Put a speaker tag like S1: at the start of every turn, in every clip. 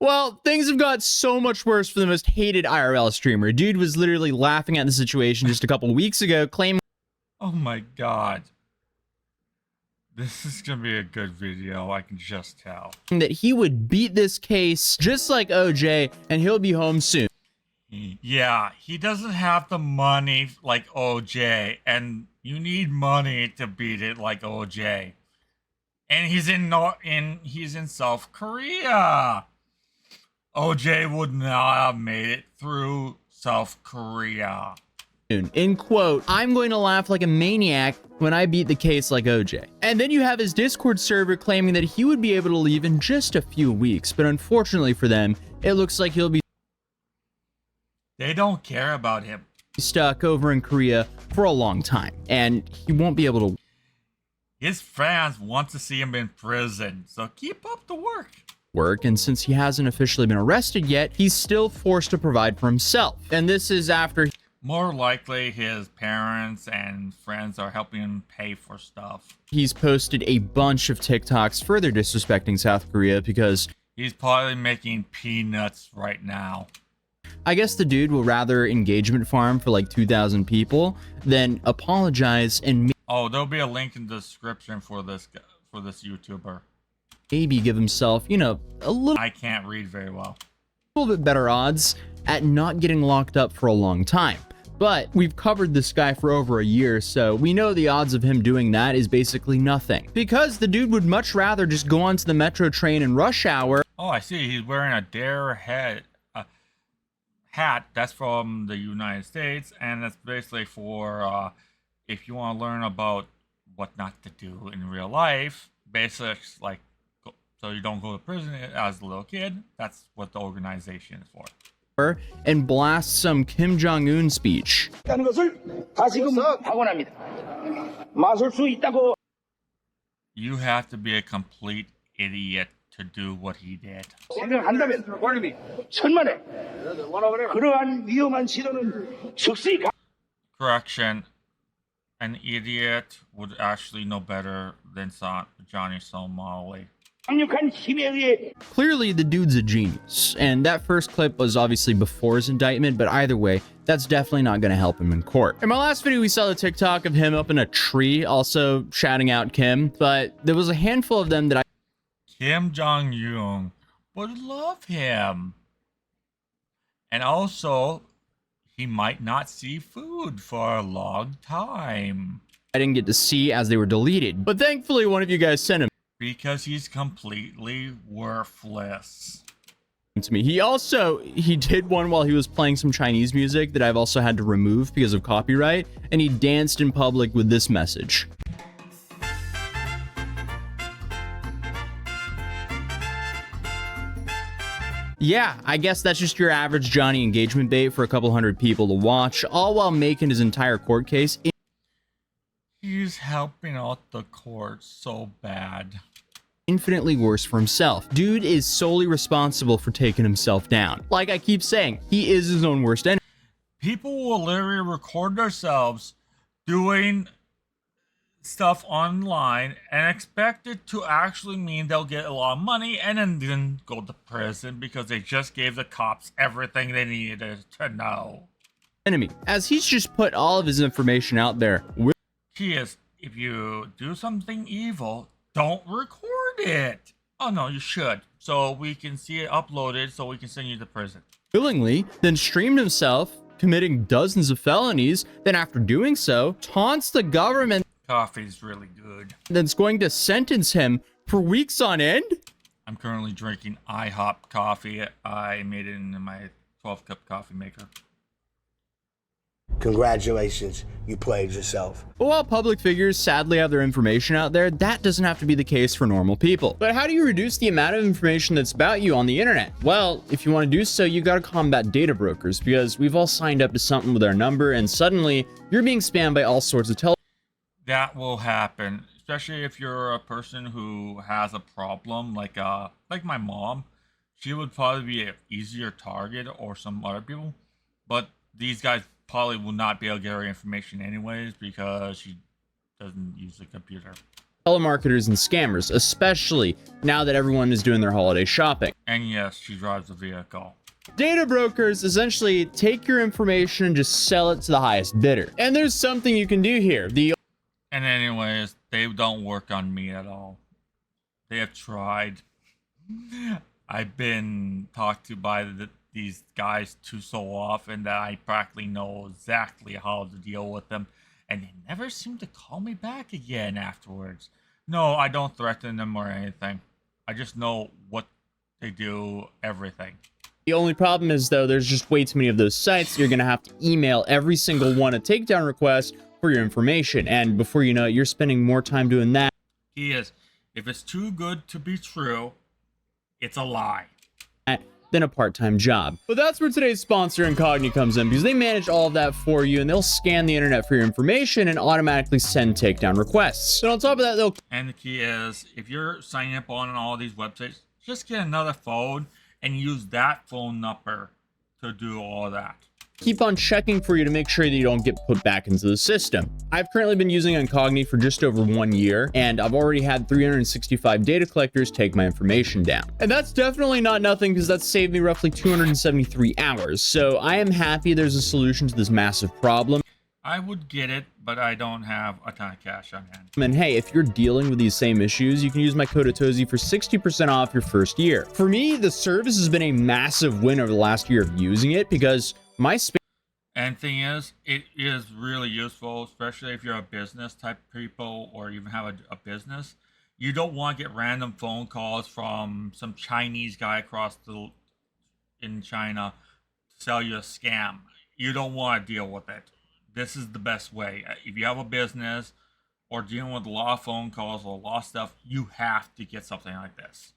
S1: Well, things have got so much worse for the most hated IRL streamer. Dude was literally laughing at the situation just a couple weeks ago, claiming,
S2: oh my god. This is gonna be a good video, I can just tell.
S1: that he would beat this case just like OJ and he'll be home soon.
S2: Yeah, he doesn't have the money like OJ, and you need money to beat it like OJ. And he's in South Korea. OJ would not have made it through South Korea.
S1: In quote, I'm going to laugh like a maniac when I beat the case like OJ. And then you have his Discord server claiming that he would be able to leave in just a few weeks, but unfortunately for them, it looks like he'll be
S2: They don't care about him.
S1: Stuck over in Korea for a long time, and he won't be able to.
S2: His fans want to see him in prison, so keep up the work.
S1: And since he hasn't officially been arrested yet, he's still forced to provide for himself. And this is after
S2: more likely his parents and friends are helping him pay for stuff.
S1: He's posted a bunch of TikToks further disrespecting South Korea because
S2: he's probably making peanuts right now.
S1: I guess the dude will rather engagement farm for like 2,000 people than apologize and
S2: oh, there'll be a link in the description for this YouTuber.
S1: Maybe give himself, you know, a little.
S2: I can't read very well.
S1: A little bit better odds at not getting locked up for a long time. But we've covered this guy for over a year, so we know the odds of him doing that is basically nothing. Because the dude would much rather just go onto the metro train in rush hour.
S2: Oh, I see. He's wearing a Dare hat. That's from the United States, and that's basically for if you want to learn about what not to do in real life. Basics like so you don't go to prison as a little kid. That's what the organization is for.
S1: And blast some Kim Jong-un speech.
S2: You have to be a complete idiot to do what he did. Correction. An idiot would actually know better than Johnny Somali.
S1: Clearly, the dude's a genius, and that first clip was obviously before his indictment, but either way, that's definitely not going to help him in court. In my last video, we saw the TikTok of him up in a tree, also shouting out Kim, but there was a handful of them that
S2: Kim Jong-un would love him. And also, he might not see food for a long time.
S1: I didn't get to see as they were deleted, but thankfully one of you guys sent him.
S2: Because he's completely worthless.
S1: To me. He did one while he was playing some Chinese music that I've also had to remove because of copyright, and he danced in public with this message. Yeah, I guess that's just your average Johnny engagement bait for a couple hundred people to watch, all while making his entire court case.
S2: He's helping out the court so bad.
S1: Infinitely worse for himself. Dude is solely responsible for taking himself down. Like I keep saying, he is his own worst enemy.
S2: People will literally record themselves doing stuff online and expect it to actually mean they'll get a lot of money and then go to prison because they just gave the cops everything they needed to know.
S1: Enemy, as he's just put all of his information out there.
S2: He is, if you do something evil, don't record it. Oh no, you should. So we can see it uploaded so we can send you to prison.
S1: Willingly, then streamed himself, committing dozens of felonies, then after doing so, taunts the government.
S2: Coffee's really good.
S1: That's going to sentence him for weeks on end?
S2: I'm currently drinking IHOP coffee. I made it in my 12-cup coffee maker.
S3: Congratulations, you played yourself.
S1: But while public figures sadly have their information out there, that doesn't have to be the case for normal people. But how do you reduce the amount of information that's about you on the internet? Well, if you want to do so, you got to combat data brokers, because we've all signed up to something with our number and suddenly you're being spammed by all sorts of
S2: That will happen, especially if you're a person who has a problem like my mom. She would probably be an easier target, or some other people, but these guys probably will not be able to get her information anyways because she doesn't use a computer.
S1: telemarketers and scammers, especially now that everyone is doing their holiday shopping.
S2: And yes, she drives a vehicle.
S1: Data brokers essentially take your information and just sell it to the highest bidder. And there's something you can do here.
S2: And anyways, they don't work on me at all. They have tried. I've been talked to by these guys so often that I practically know exactly how to deal with them. And they never seem to call me back again afterwards. No, I don't threaten them or anything. I just know what they do, everything.
S1: The only problem is, though, there's just way too many of those sites. You're going to have to email every single one a takedown request for your information. And before you know it, you're spending more time doing that.
S2: He is. If it's too good to be true, it's a lie.
S1: Than a part-time job. But that's where today's sponsor Incogni comes in, because they manage all of that for you, and they'll scan the internet for your information and automatically send takedown requests. And on top of that, they'll...
S2: And the key is, if you're signing up on all these websites, just get another phone and use that phone number to do all that.
S1: Keep on checking for you to make sure that you don't get put back into the system. I've currently been using Incogni for just over 1 year, and I've already had 365 data collectors take my information down. And that's definitely not nothing, because that's saved me roughly 273 hours. So I am happy there's a solution to this massive problem.
S2: I would get it, but I don't have a ton of cash on hand.
S1: And hey, if you're dealing with these same issues, you can use my code Atozy for 60% off your first year. For me, the service has been a massive win over the last year of using it, because my
S2: And thing is, it is really useful, especially if you're a business type people or even have a business. You don't want to get random phone calls from some Chinese guy in China to sell you a scam. You don't want to deal with it. This is the best way. If you have a business or dealing with a lot of phone calls or a lot of stuff, you have to get something like this.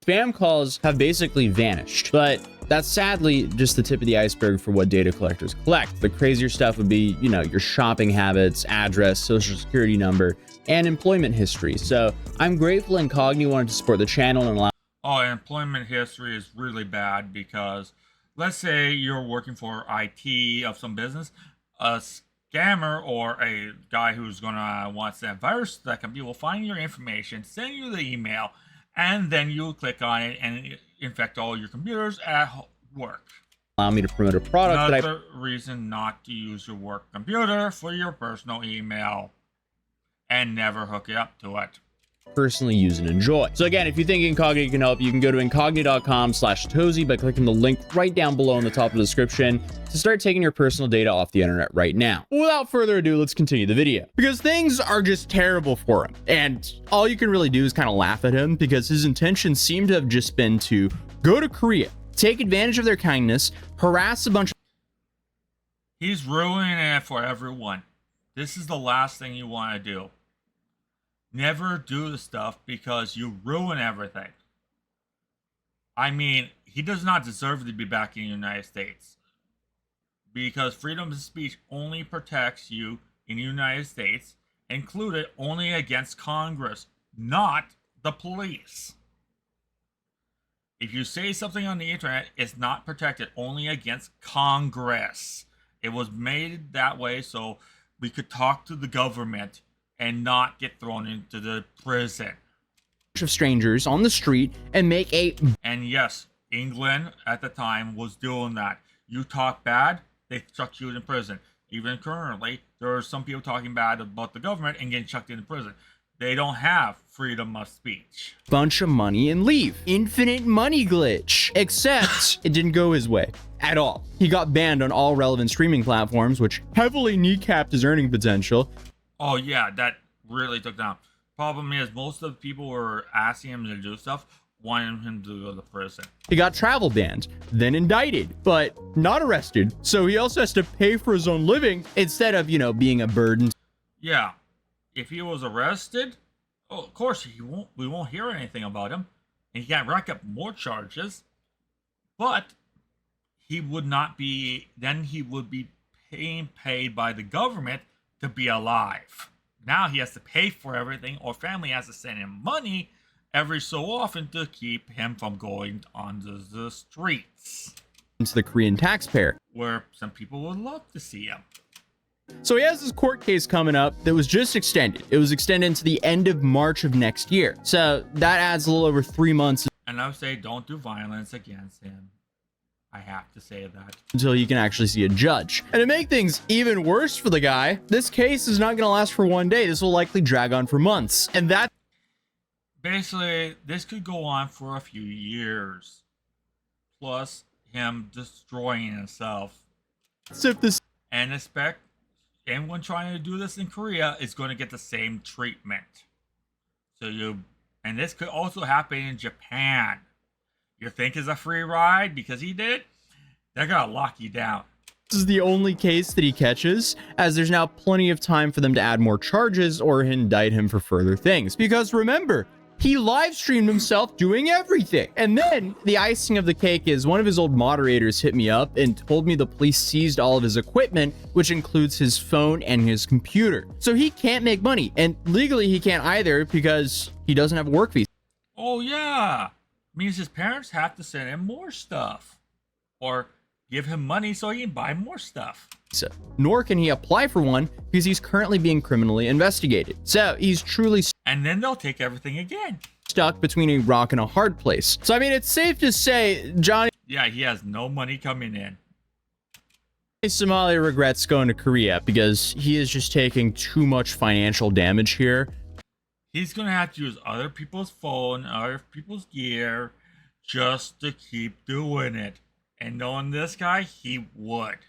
S1: spam calls have basically vanished, but that's sadly just the tip of the iceberg for what data collectors collect. The crazier stuff would be, you know, your shopping habits, address, social security number, and employment history. So I'm grateful Incogni wanted to support the channel and allow...
S2: Oh, employment history is really bad because let's say you're working for IT of some business, a scammer or a guy who's gonna want to send a virus that can be will find your information, send you the email, and then you'll click on it and infect all your computers at work.
S1: Allow me to promote a product
S2: Another reason not to use your work computer for your personal email and never hook it up to it.
S1: Personally use and enjoy. So again, if you think Incogni can help, you can go to incogni.com/Atozy by clicking the link right down below in the top of the description to start taking your personal data off the internet right now. Without further ado, let's continue the video, because things are just terrible for him. And all you can really do is kind of laugh at him, because his intentions seem to have just been to go to Korea, take advantage of their kindness, harass a bunch of...
S2: He's ruining it for everyone. This is the last thing you want to do. Never do the stuff because you ruin everything. I mean, he does not deserve to be back in the United States. Because freedom of speech only protects you in the United States, included only against Congress, not the police. If you say something on the internet, it's not protected only against Congress. It was made that way so we could talk to the government and not get thrown into the prison.
S1: of strangers on the street and make a...
S2: And yes, England at the time was doing that. You talk bad, they chuck you in prison. Even currently, there are some people talking bad about the government and getting chucked into prison. They don't have freedom of speech.
S1: Bunch of money and leave. Infinite money glitch. Except it didn't go his way at all. He got banned on all relevant streaming platforms, which heavily kneecapped his earning potential.
S2: Oh yeah, that really took down. Problem is, most of the people were asking him to do stuff, wanting him to go to prison.
S1: He got travel banned, then indicted, but not arrested. So he also has to pay for his own living instead of, you know, being a burden.
S2: Yeah, if he was arrested, oh, of course we won't hear anything about him, and he can't rack up more charges. But he would not be. Then he would be being paid by the government to be alive. Now he has to pay for everything, or family has to send him money every so often to keep him from going onto the streets.
S1: To the Korean taxpayer.
S2: Where some people would love to see him.
S1: So he has this court case coming up that was just extended. It was extended to the end of March of next year. So that adds a little over 3 months.
S2: And I would say don't do violence against him. I have to say that.
S1: Until you can actually see a judge. And to make things even worse for the guy, this case is not going to last for one day. This will likely drag on for months. And that
S2: basically, this could go on for a few years. Plus him destroying himself.
S1: So if this
S2: And expect anyone trying to do this in Korea is going to get the same treatment. And this could also happen in Japan. You think it's a free ride because he did? They're gonna lock you down.
S1: This is the only case that he catches, as there's now plenty of time for them to add more charges or indict him for further things. Because remember, he live streamed himself doing everything. And then the icing of the cake is one of his old moderators hit me up and told me the police seized all of his equipment, which includes his phone and his computer. So he can't make money, and legally he can't either because he doesn't have a work visa.
S2: Oh yeah, means his parents have to send him more stuff or give him money so he can buy more stuff.
S1: Nor can he apply for one because he's currently being criminally investigated. So he's truly
S2: And then they'll take everything again.
S1: stuck between a rock and a hard place. So I mean, it's safe to say Johnny
S2: Yeah, he has no money coming in.
S1: Somali regrets going to Korea because he is just taking too much financial damage here.
S2: He's gonna have to use other people's phone, other people's gear, just to keep doing it. And knowing this guy, he would.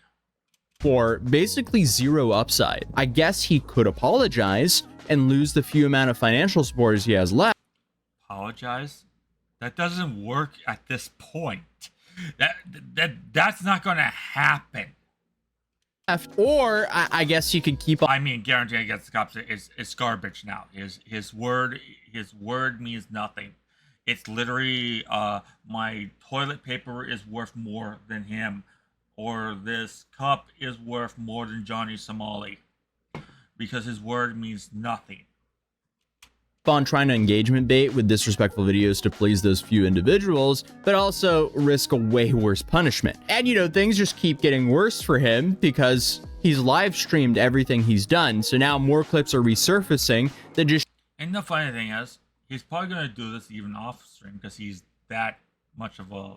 S1: For basically zero upside. I guess he could apologize and lose the few amount of financial support he has left.
S2: Apologize? That doesn't work at this point. That's not gonna happen.
S1: Or I guess he could keep on.
S2: I mean, guaranteed against the cops is garbage now. His word means nothing. It's literally my toilet paper is worth more than him, or this cup is worth more than Johnny Somali, because his word means nothing.
S1: On trying to engagement bait with disrespectful videos to please those few individuals, but also risk a way worse punishment. And you know, things just keep getting worse for him because he's live streamed everything he's done. So now more clips are resurfacing that just.
S2: And the funny thing is, he's probably gonna do this even off stream because he's that much of a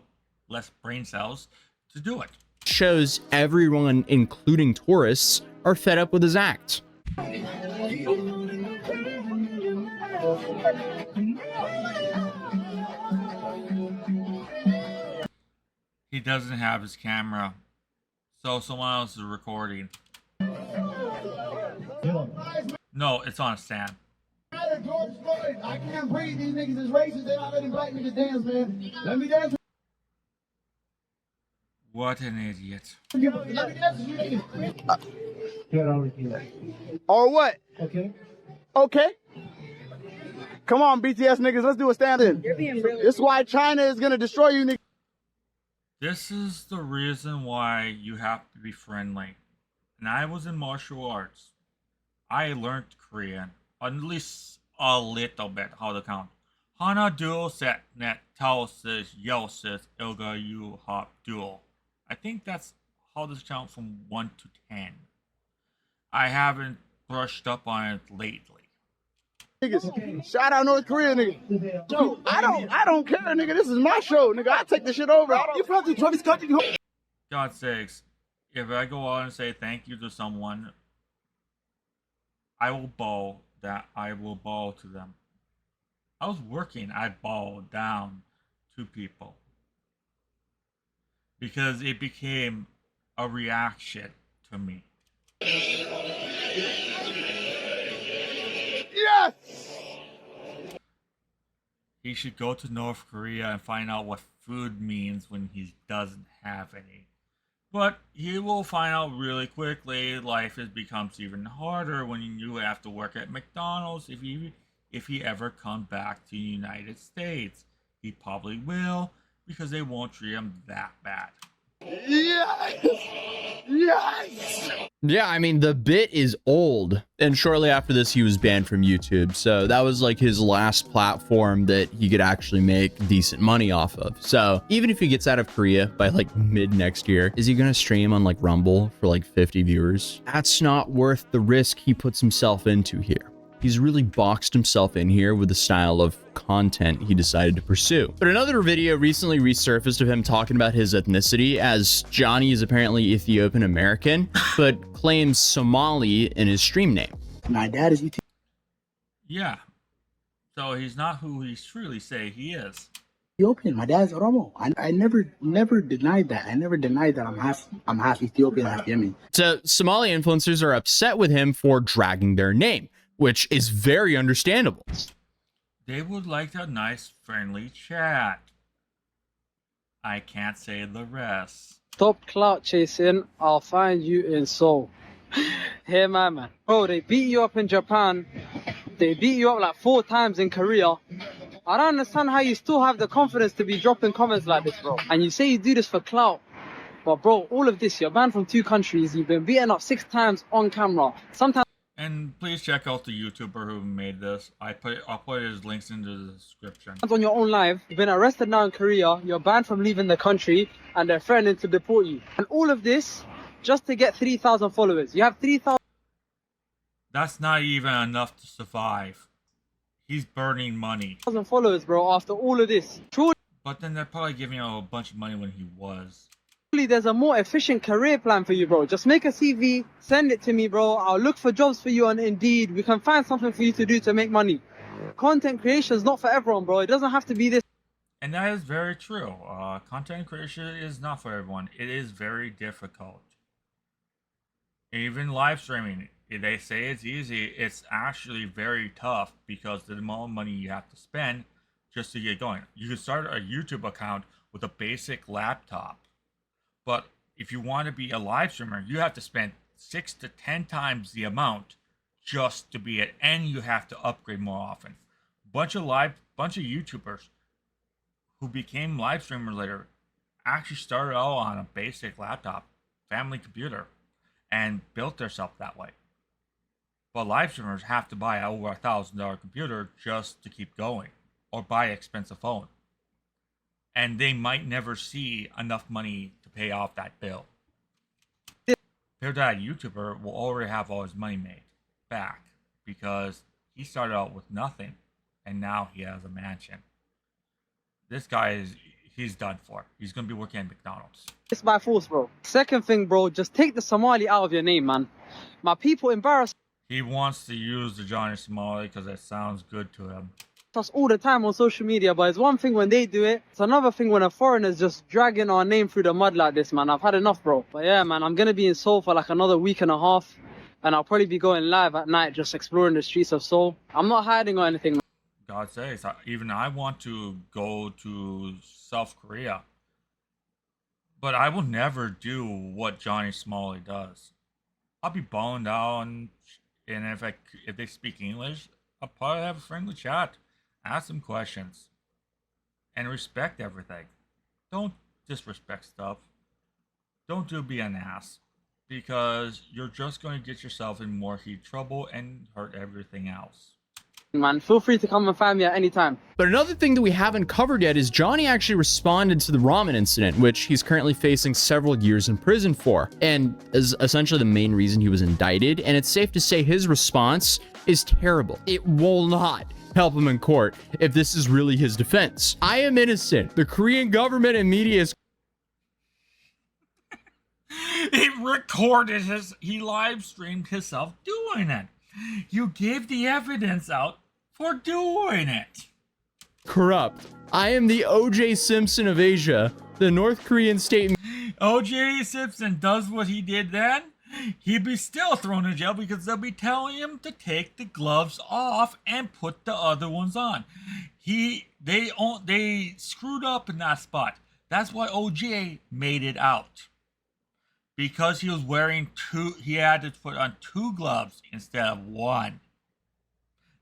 S2: less brain cells to do it.
S1: Shows everyone, including tourists, are fed up with his act.
S2: He doesn't have his camera, so someone else is recording. No, it's on a stand.
S4: George Floyd, I can't breathe. These niggas is racist. They're not letting black niggas dance, man. Let me dance.
S2: What an idiot.
S4: Let me dance with you niggas.
S5: Or what?
S4: Okay.
S5: Okay. Come on, BTS niggas, let's do a stand-in. This is why China is gonna destroy you niggas.
S2: This is the reason why you have to be friendly. And I was in martial arts. I learned Korean, at least a little bit, how to count. Hana duo set net tao says yo says ilga yu hop duo. I think that's how to count from 1 to 10. I haven't brushed up on it lately.
S5: Niggas. Shout out North Korea, nigga. Yo, I don't care, nigga. This is my show, nigga. I take the shit over. You probably try this country.
S2: God's sakes, if I go on and say thank you to someone, I will bow to them. I was working, I bowed down to people. Because it became a reaction to me.
S5: Yes!
S2: He should go to North Korea and find out what food means when he doesn't have any. But he will find out really quickly life becomes even harder when you have to work at McDonald's if he ever comes back to the United States. He probably will, because they won't treat him that bad.
S5: Yes! Yes!
S1: Yeah, I mean, the bit is old. And shortly after this, he was banned from YouTube. So that was like his last platform that he could actually make decent money off of. So even if he gets out of Korea by like mid next year, is he going to stream on like Rumble for like 50 viewers? That's not worth the risk he puts himself into here. He's really boxed himself in here with the style of content he decided to pursue. But another video recently resurfaced of him talking about his ethnicity, as Johnny is apparently Ethiopian American, but claims Somali in his stream name.
S5: My dad is
S2: Yeah. So he's not who he truly say he is.
S5: Ethiopian. My dad's Oromo. I never denied that. I never denied that I'm half Ethiopian, half Yemen.
S1: So Somali influencers are upset with him for dragging their name, which is very understandable.
S2: They would like a nice, friendly chat. I can't say the rest.
S6: Stop clout chasing. I'll find you in Seoul. Hey, man. Bro, they beat you up in Japan. They beat you up like 4 times in Korea. I don't understand how you still have the confidence to be dropping comments like this, bro. And you say you do this for clout. But, bro, all of this, you're banned from 2 countries. You've been beaten up 6 times on camera. Sometimes.
S2: And please check out the YouTuber who made this. I'll put his links into the description.
S6: On your own live, you've been arrested now in Korea, you're banned from leaving the country, and they're threatening to deport you. And all of this just to get 3,000 followers. You have 3,000
S2: That's not even enough to survive. He's burning money.
S6: followers, bro, after all of this. Truly,
S2: But then they're probably giving him a bunch of money when he was.
S6: there's a more efficient career plan for you, bro. Just make a CV, send it to me, bro. I'll look for jobs for you on Indeed. We can find something for you to do to make money. Content creation is not for everyone, bro. It doesn't have to be this.
S2: And that is very true. Content creation is not for everyone. It is very difficult. Even live streaming, they say it's easy. It's actually very tough because the amount of money you have to spend just to get going. You can start a YouTube account with a basic laptop. But if you want to be a live streamer, you have to spend 6 to 10 times the amount just to be it. And you have to upgrade more often. Bunch of YouTubers who became live streamers later actually started out on a basic laptop, family computer, and built themselves that way. But live streamers have to buy over $1,000 computer just to keep going, or buy an expensive phone. And they might never see enough money to pay off that bill. Compared to that YouTuber will already have all his money made back because he started out with nothing and now he has a mansion. This guy he's done for. He's gonna be working at McDonald's.
S6: It's by force, bro. Second thing, bro, just take the Somali out of your name, man. My people embarrass
S2: He wants to use the Johnny Somali because it sounds good to him.
S6: us all the time on social media, but it's one thing when they do it. It's another thing when a foreigner's just dragging our name through the mud like this, man. I've had enough, bro. But yeah, man, I'm gonna be in Seoul for like another week and a half, and I'll probably be going live at night, just exploring the streets of Seoul. I'm not hiding or anything, man.
S2: God sakes, even I want to go to South Korea. But I will never do what Johnny Smalley does. I'll be bowing down, and if they speak English, I'll probably have a friendly chat. Ask them questions. And respect everything. Don't disrespect stuff. Don't be an ass. Because you're just going to get yourself in more heat trouble and hurt everything else.
S6: Man, feel free to come and find me at any time.
S1: But another thing that we haven't covered yet is Johnny actually responded to the ramen incident, which he's currently facing several years in prison for, and is essentially the main reason he was indicted. And it's safe to say his response is terrible. It will not help him in court if this is really his defense. I am innocent. The Korean government and media is
S2: he live streamed himself doing it. You gave the evidence out for doing it.
S1: corrupt. I am the O.J. Simpson of Asia, the North Korean state.
S2: O.J. Simpson does what he did then, he'd be still thrown in jail because they'll be telling him to take the gloves off and put the other ones on. They screwed up in that spot. That's why O.J. made it out. Because he was wearing he had to put on 2 gloves instead of 1.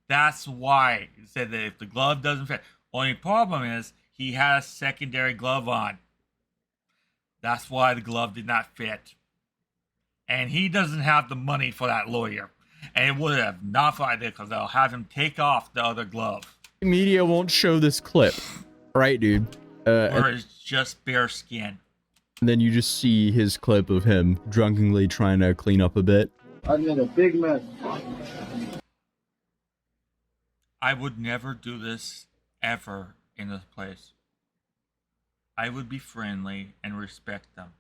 S2: That's why he said that if the glove doesn't fit. Only problem is he had a secondary glove on. That's why the glove did not fit. And he doesn't have the money for that lawyer. And it would have not fired it because they'll have him take off the other glove.
S1: Media won't show this clip. Right, dude?
S2: Or it's just bare skin.
S1: And then you just see his clip of him drunkenly trying to clean up a bit.
S5: I made a big mess.
S2: I would never do this ever in this place. I would be friendly and respect them.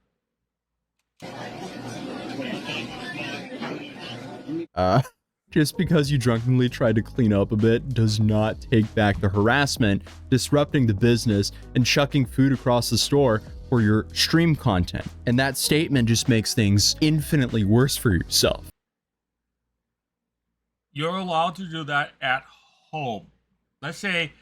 S1: Just because you drunkenly tried to clean up a bit does not take back the harassment, disrupting the business, and chucking food across the store for your stream content. And that statement just makes things infinitely worse for yourself.
S2: You're allowed to do that at home. Let's say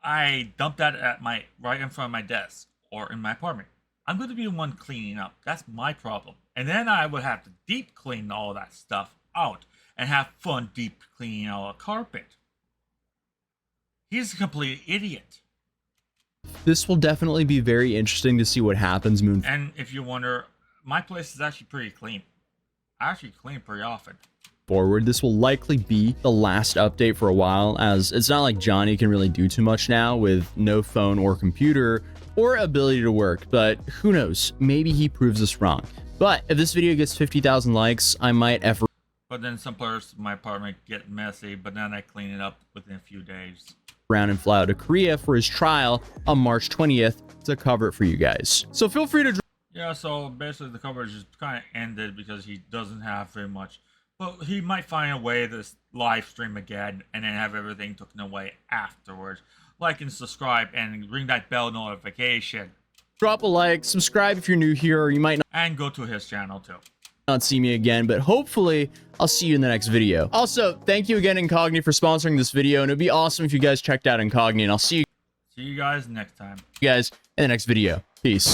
S2: I dump that at right in front of my desk or in my apartment. I'm going to be the one cleaning up. That's my problem. And then I would have to deep clean all that stuff out and have fun deep cleaning out a carpet. He's a complete idiot.
S1: This will definitely be very interesting to see what happens moving
S2: And if you wonder, my place is actually pretty clean. I actually clean pretty often.
S1: forward. This will likely be the last update for a while, as it's not like Johnny can really do too much now with no phone or computer or ability to work, but who knows, maybe he proves us wrong. But if this video gets 50,000 likes, I might effort.
S2: But then some parts of my apartment get messy, but then I clean it up within a few days.
S1: Around and fly out to Korea for his trial on March 20th to cover it for you guys. So feel free to.
S2: Yeah, so basically the coverage is kind of ended because he doesn't have very much. But he might find a way to live stream again and then have everything taken away afterwards. Like and subscribe and ring that bell notification.
S1: Drop a like, subscribe if you're new here, or you might
S2: And go to his channel too.
S1: not see me again, but hopefully I'll see you in the next video. Also, thank you again, Incogni, for sponsoring this video, and it'd be awesome if you guys checked out Incogni, and I'll see you
S2: See you guys next time.
S1: guys in the next video. Peace.